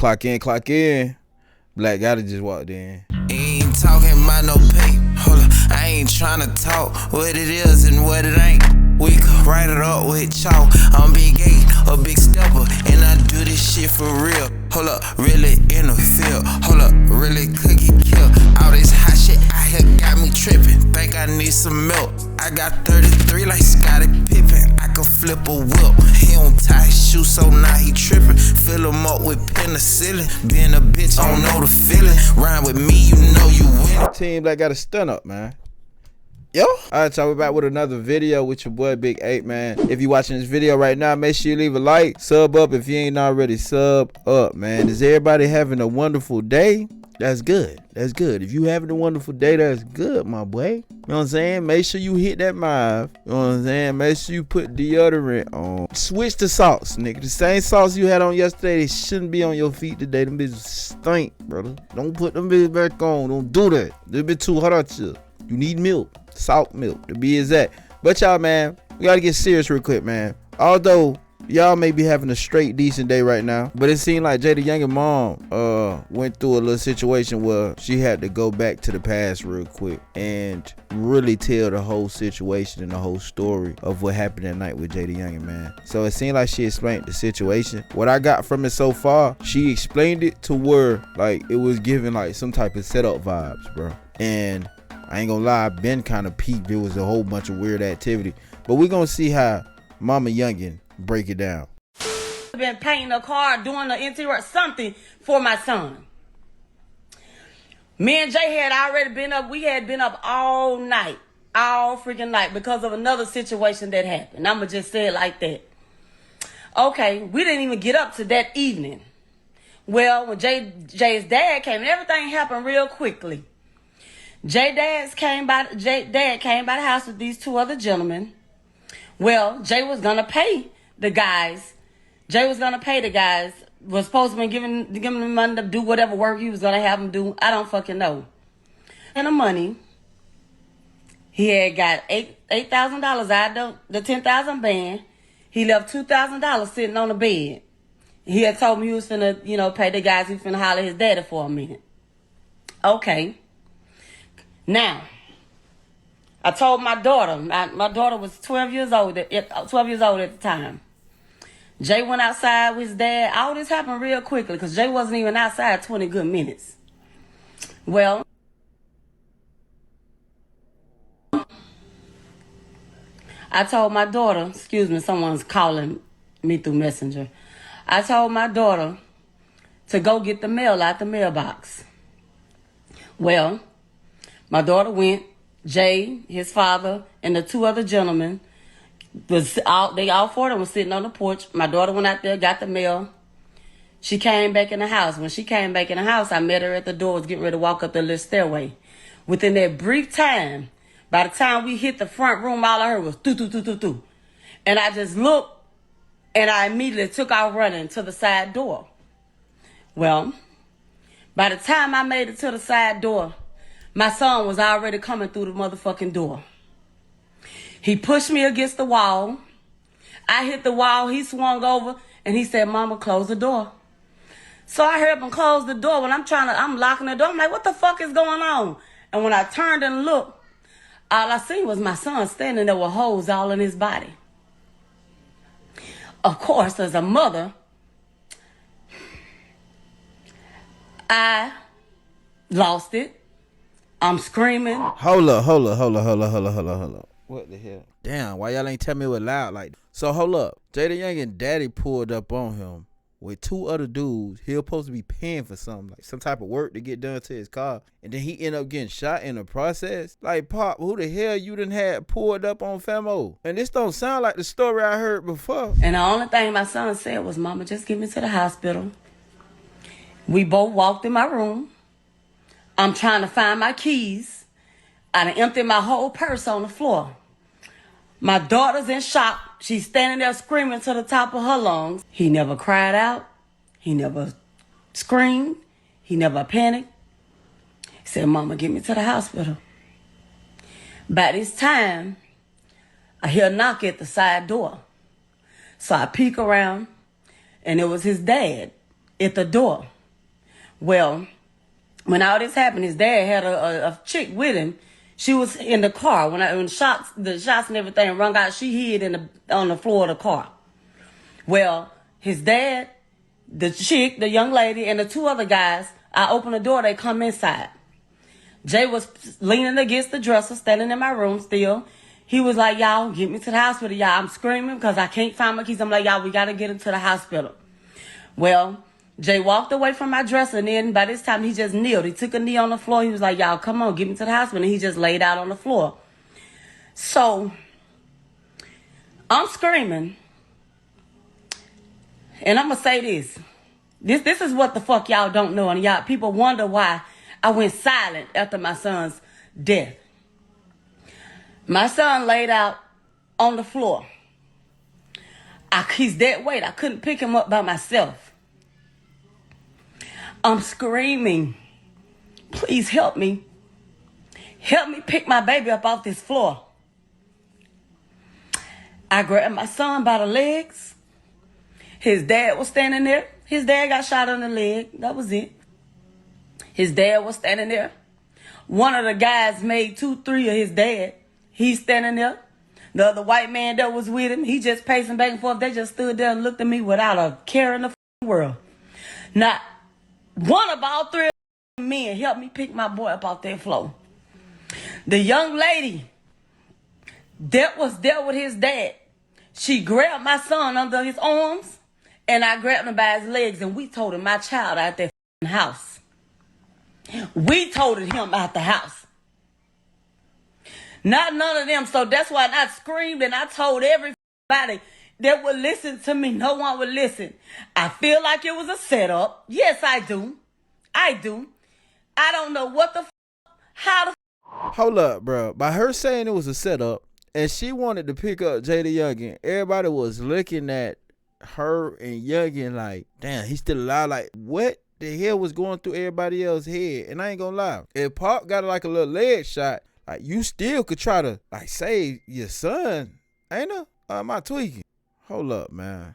Clock in. Black gotta just walked in. Ain't talking about no pay. Hold up, I ain't tryna talk what it is and what it ain't. We could write it up with chalk. I'm Big A, a big stepper, and I do this shit for real. Hold up, really in the field. Hold up, really cookie kill. All this hot shit out here got me tripping. Think I need some milk. I got 33 like Scottie Pippen. I could flip a whip. He don't tie his shoes, so now he tripping. Fill him up with penicillin. Being a bitch, I don't know the feeling. Rhyme with me, you know you win. Team that got a stun up, man. Yo, alright, y'all, we're back with another video with your boy Big 8, man. If you watching this video right now, make sure you leave a like, sub up if you ain't already sub up, man. Is everybody having a wonderful day? That's good. That's good. If you having a wonderful day, that's good, my boy. You know what I'm saying? Make sure you hit that mive. You know what I'm saying? Make sure you put deodorant on. Switch the socks, nigga. The same socks you had on yesterday, they shouldn't be on your feet today. Them bitches stink, brother. Don't put them bitches back on. Don't do that. They're a bit too hot out here. You need milk. Salt milk, to be exact. But y'all, man, we gotta get serious real quick, man. Although y'all may be having a straight decent day right now, but it seemed like Jaydayoungan mom went through a little situation where she had to go back to the past real quick and really tell the whole situation and the whole story of what happened that night with Jaydayoungan, man. So it seemed like she explained the situation. What I got from it so far, she explained it to where like it was giving like some type of setup vibes, bro. And I ain't gonna lie, I've been kind of peeped. There was a whole bunch of weird activity. But we're gonna see how Mama Youngin break it down. Been painting a car, doing the interior, something for my son. Me and Jay had already been up. We had been up all night, all freaking night, because of another situation that happened. I'ma just say it like that. Okay, we didn't even get up to that evening. Well, when Jay's dad came, and everything happened real quickly. Dad came by the house with these two other gentlemen. Well, Jay was gonna pay the guys. Was supposed to be giving them money to do whatever work he was gonna have them do. I don't fucking know. And the money, he had got $8,000 out of the $10,000 band. He left $2,000 sitting on the bed. He had told me he was finna, pay the guys. He was finna holler his daddy for a minute. Okay. Now, I told my daughter, my daughter was 12 years old at the time. Jay went outside with his dad. All this happened real quickly because Jay wasn't even outside 20 good minutes. Well, I told my daughter, excuse me, someone's calling me through Messenger. I told my daughter to go get the mail out the mailbox. Well, my daughter went. Jay, his father, and the two other gentlemen, all four of them were sitting on the porch. My daughter went out there, got the mail. She came back in the house. When she came back in the house, I met her at the door, was getting ready to walk up the little stairway. Within that brief time, by the time we hit the front room, all I heard was doo-doo-doo-doo-doo. And I just looked, and I immediately took off running to the side door. Well, by the time I made it to the side door, my son was already coming through the motherfucking door. He pushed me against the wall. I hit the wall. He swung over and he said, "Mama, close the door." So I heard him close the door. When I'm locking the door. I'm like, what the fuck is going on? And when I turned and looked, all I seen was my son standing there with holes all in his body. Of course, as a mother, I lost it. I'm screaming. Hold up. What the hell? Damn, why y'all ain't tell me it was loud like that? So hold up. Jaydayoungan daddy pulled up on him with two other dudes. He was supposed to be paying for something, like some type of work to get done to his car. And then he ended up getting shot in the process. Like, Pop, who the hell you done had pulled up on Famo? And this don't sound like the story I heard before. And the only thing my son said was, "Mama, just get me to the hospital." We both walked in my room. I'm trying to find my keys. I done emptied my whole purse on the floor. My daughter's in shock. She's standing there screaming to the top of her lungs. He never cried out. He never screamed. He never panicked. He said, "Mama, get me to the hospital." By this time, I hear a knock at the side door. So I peek around, and it was his dad at the door. Well, when all this happened, his dad had a chick with him. She was in the car when the shots and everything rung out. She hid on the floor of the car. Well, his dad, the chick, the young lady, and the two other guys, I open the door, they come inside. Jay was leaning against the dresser, standing in my room still. He was like, y'all, get me to the hospital, y'all. I'm screaming because I can't find my keys. I'm like, y'all, we got to get him to the hospital. Well, Jay walked away from my dresser, and then by this time, he just kneeled. He took a knee on the floor. He was like, y'all, come on, get me to the hospital. And he just laid out on the floor. So, I'm screaming. And I'm going to say this. This is what the fuck y'all don't know. And y'all, people wonder why I went silent after my son's death. My son laid out on the floor. He's dead weight. I couldn't pick him up by myself. I'm screaming. Please help me. Help me pick my baby up off this floor. I grabbed my son by the legs. His dad was standing there. His dad got shot on the leg. That was it. His dad was standing there. One of the guys made 2-3 of his dad. He's standing there. The other white man that was with him, he just pacing back and forth. They just stood there and looked at me without a care in the world. Not one of all three men helped me pick my boy up off that floor. The young lady that was there with his dad, she grabbed my son under his arms, and I grabbed him by his legs, and we toted my child out that house. We toted him out the house. Not none of them. So that's why I screamed and I told everybody that would listen to me. No one would listen. I feel like it was a setup. Yes, I do. I do. I don't know what the how the Hold up, bro. By her saying it was a setup and she wanted to pick up Jaydayoungan, everybody was looking at her and Youngin like, damn, he's still alive. Like, what the hell was going through everybody else's head? And I ain't gonna lie, if Pop got like a little leg shot, like, you still could try to like save your son, ain't it? Am I tweaking? Hold up, man.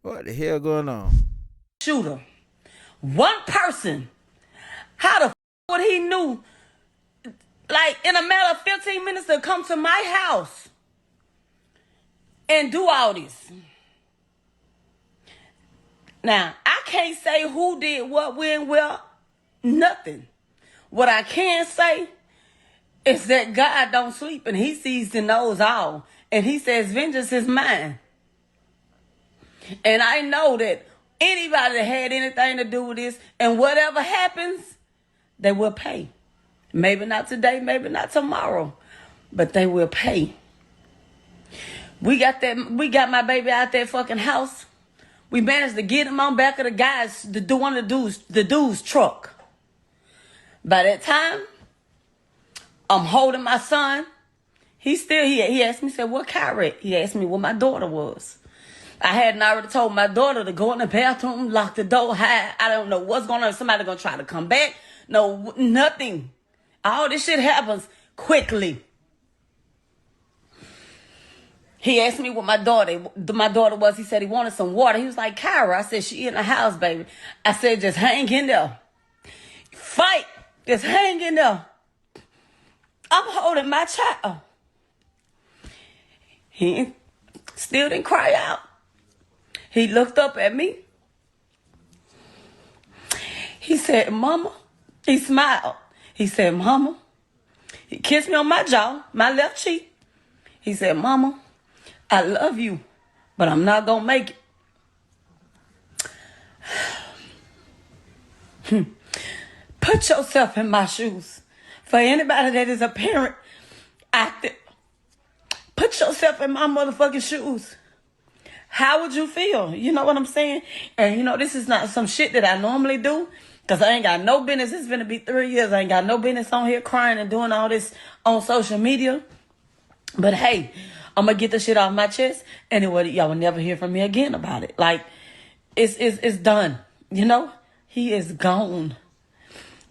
What the hell going on? shooter? One person. How the would he knew, like, in a matter of 15 minutes to come to my house and do all this? Now, I can't say who did what, when, where, nothing. What I can say is that God don't sleep and he sees and knows all. And he says, vengeance is mine. And I know that anybody that had anything to do with this and whatever happens, they will pay. Maybe not today, maybe not tomorrow, but they will pay. We got my baby out that fucking house. We managed to get him on back of one of the dude's truck. By that time, I'm holding my son. He asked me, said, what car wreck? He asked me what my daughter was. I hadn't already told my daughter to go in the bathroom, lock the door, hide. I don't know what's going on. Somebody gonna try to come back. No, nothing. All this shit happens quickly. He asked me what my daughter was. He said he wanted some water. He was like, Kyra. I said, she in the house, baby. I said, just hang in there. Fight. Just hang in there. I'm holding my child. He still didn't cry out. He looked up at me. He said, Mama. He smiled. He said, Mama. He kissed me on my jaw, my left cheek. He said, Mama, I love you, but I'm not going to make it. Put yourself in my shoes. For anybody that is a parent out there, put yourself in my motherfucking shoes. How would you feel? You know what I'm saying? And this is not some shit that I normally do, because I ain't got no business. It's going to be 3 years. I ain't got no business on here crying and doing all this on social media. But hey, I'm going to get the shit off my chest, and y'all will never hear from me again about it. Like, it's done. He is gone.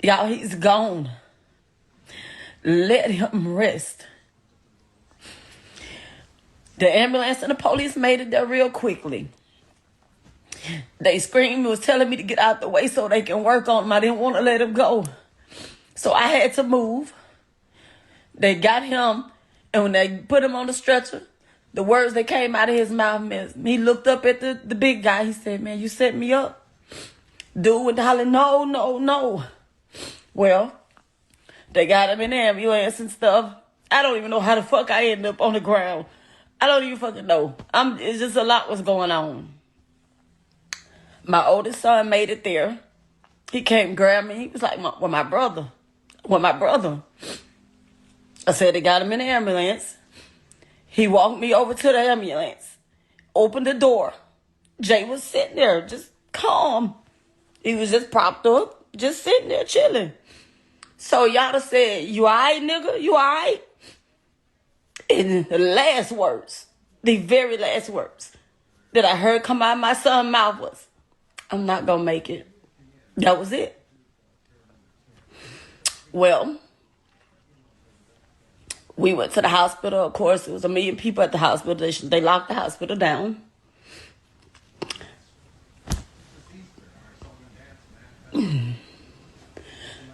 Y'all, he's gone. Let him rest. The ambulance and the police made it there real quickly. They screamed, was telling me to get out the way so they can work on him. I didn't want to let him go. So I had to move. They got him, and when they put him on the stretcher, the words that came out of his mouth, he looked up at the big guy. He said, man, you set me up. Dude went hollering, no, no, no. Well, they got him in the ambulance and stuff. I don't even know how the fuck I ended up on the ground. I don't even fucking know. It's just a lot was going on. My oldest son made it there. He came and grabbed me. He was like, well, my brother. Well, my brother. I said they got him in the ambulance. He walked me over to the ambulance. Opened the door. Jay was sitting there, just calm. He was just propped up, just sitting there chilling. So y'all said, you all right, nigga? You all right? And the last words, the very last words that I heard come out of my son's mouth was, I'm not going to make it. That was it. Well, we went to the hospital. Of course, it was 1 million people at the hospital. They locked the hospital down.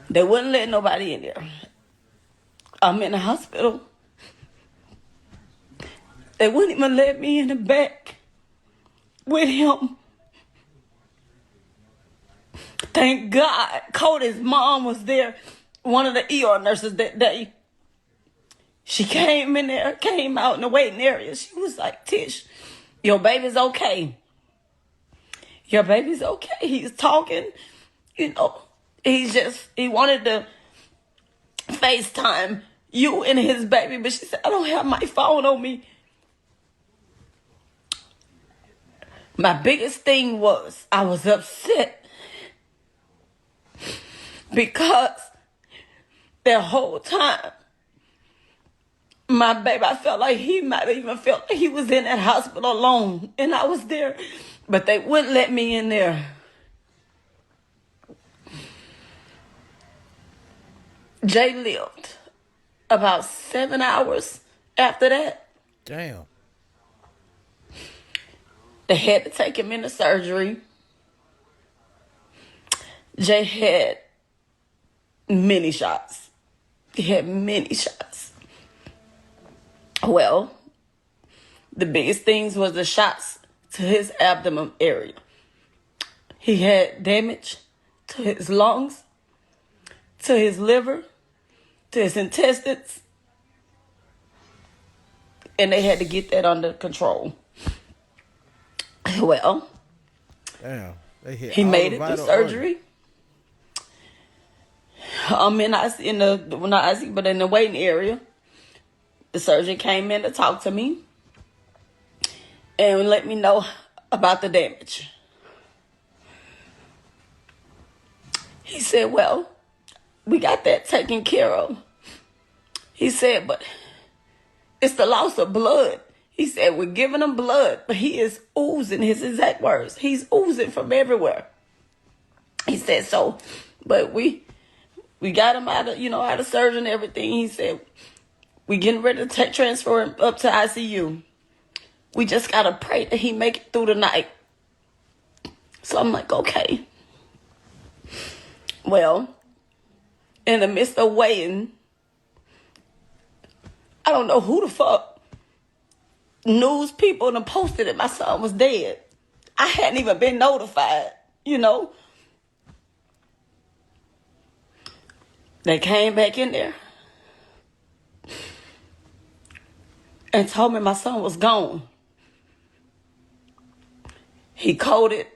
They wouldn't let nobody in there. I'm in the hospital. They wouldn't even let me in the back with him. Thank God Cody's mom was there, one of the ER nurses that day. She came in there, came out in the waiting area. She was like, Tish, your baby's okay. Your baby's okay. He's talking, you know. He wanted to FaceTime you and his baby, but she said, I don't have my phone on me. My biggest thing was I was upset because the whole time, my baby, I felt like he might have even felt like he was in that hospital alone, and I was there, but they wouldn't let me in there. Jay lived about 7 hours after that. Damn. They had to take him into surgery. Jay had many shots. He had many shots. Well, the biggest things was the shots to his abdomen area. He had damage to his lungs, to his liver, to his intestines, and they had to get that under control. Well, damn, he made it through surgery. I'm in the but in the waiting area. The surgeon came in to talk to me and let me know about the damage. He said, well, we got that taken care of. He said, but it's the loss of blood. He said, we're giving him blood, but he is oozing, his exact words. He's oozing from everywhere. He said, so, but we got him out of surgery and everything. He said, we getting ready to transfer him up to ICU. We just got to pray that he make it through the night. So I'm like, okay. Well, in the midst of waiting, I don't know who the fuck news people and posted that my son was dead. I hadn't even been notified, They came back in there and told me my son was gone. He coded.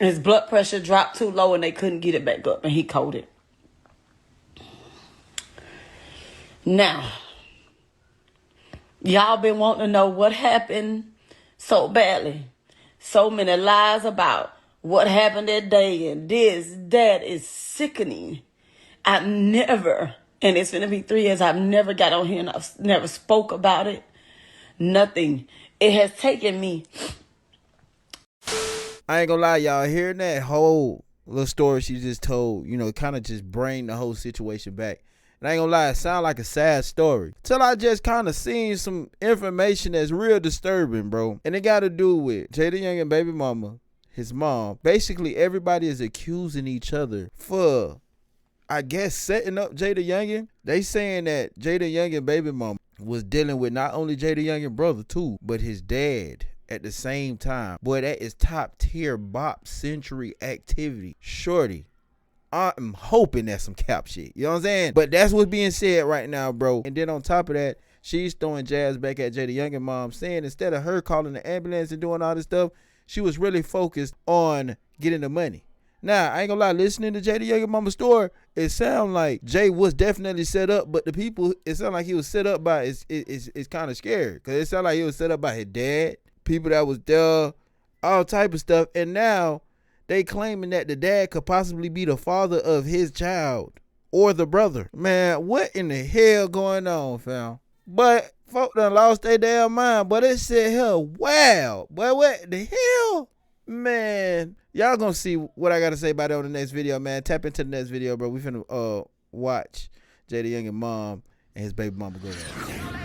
His blood pressure dropped too low and they couldn't get it back up, and he coded. Now, y'all been wanting to know what happened so badly. So many lies about what happened that day and this, that is sickening. I've never, and it's going to be 3 years, I've never got on here and I've never spoke about it. Nothing. It has taken me. I ain't gonna lie, y'all, hearing that whole little story she just told, kind of just bring the whole situation back. And I ain't gonna lie, it sound like a sad story. Till I just kind of seen some information that's real disturbing, bro. And it got to do with Jaydayoungan baby mama, his mom. Basically, everybody is accusing each other for, I guess, setting up Jaydayoungan. They saying that Jaydayoungan baby mama was dealing with not only Jaydayoungan brother too, but his dad at the same time. Boy, that is top tier bop century activity. Shorty, I'm hoping that's some cap shit. You know what I'm saying? But that's what's being said right now, bro. And then on top of that, she's throwing jabs back at Jaydayoungan mom, saying instead of her calling the ambulance and doing all this stuff, she was really focused on getting the money. Now, I ain't gonna lie, listening to Jaydayoungan mama's story, it sound like Jay was definitely set up, but the people, it sound like he was set up by, it's kind of scary, because it sound like he was set up by his dad, people that was there, all type of stuff, and now they claiming that the dad could possibly be the father of his child or the brother. Man, what in the hell going on, fam? But folk done lost their damn mind. But it said here, wow. Boy, what the hell? Man, y'all gonna see what I gotta say about it on the next video, man. Tap into the next video, bro. We finna watch Jaydayoungan mom and his baby mama go down.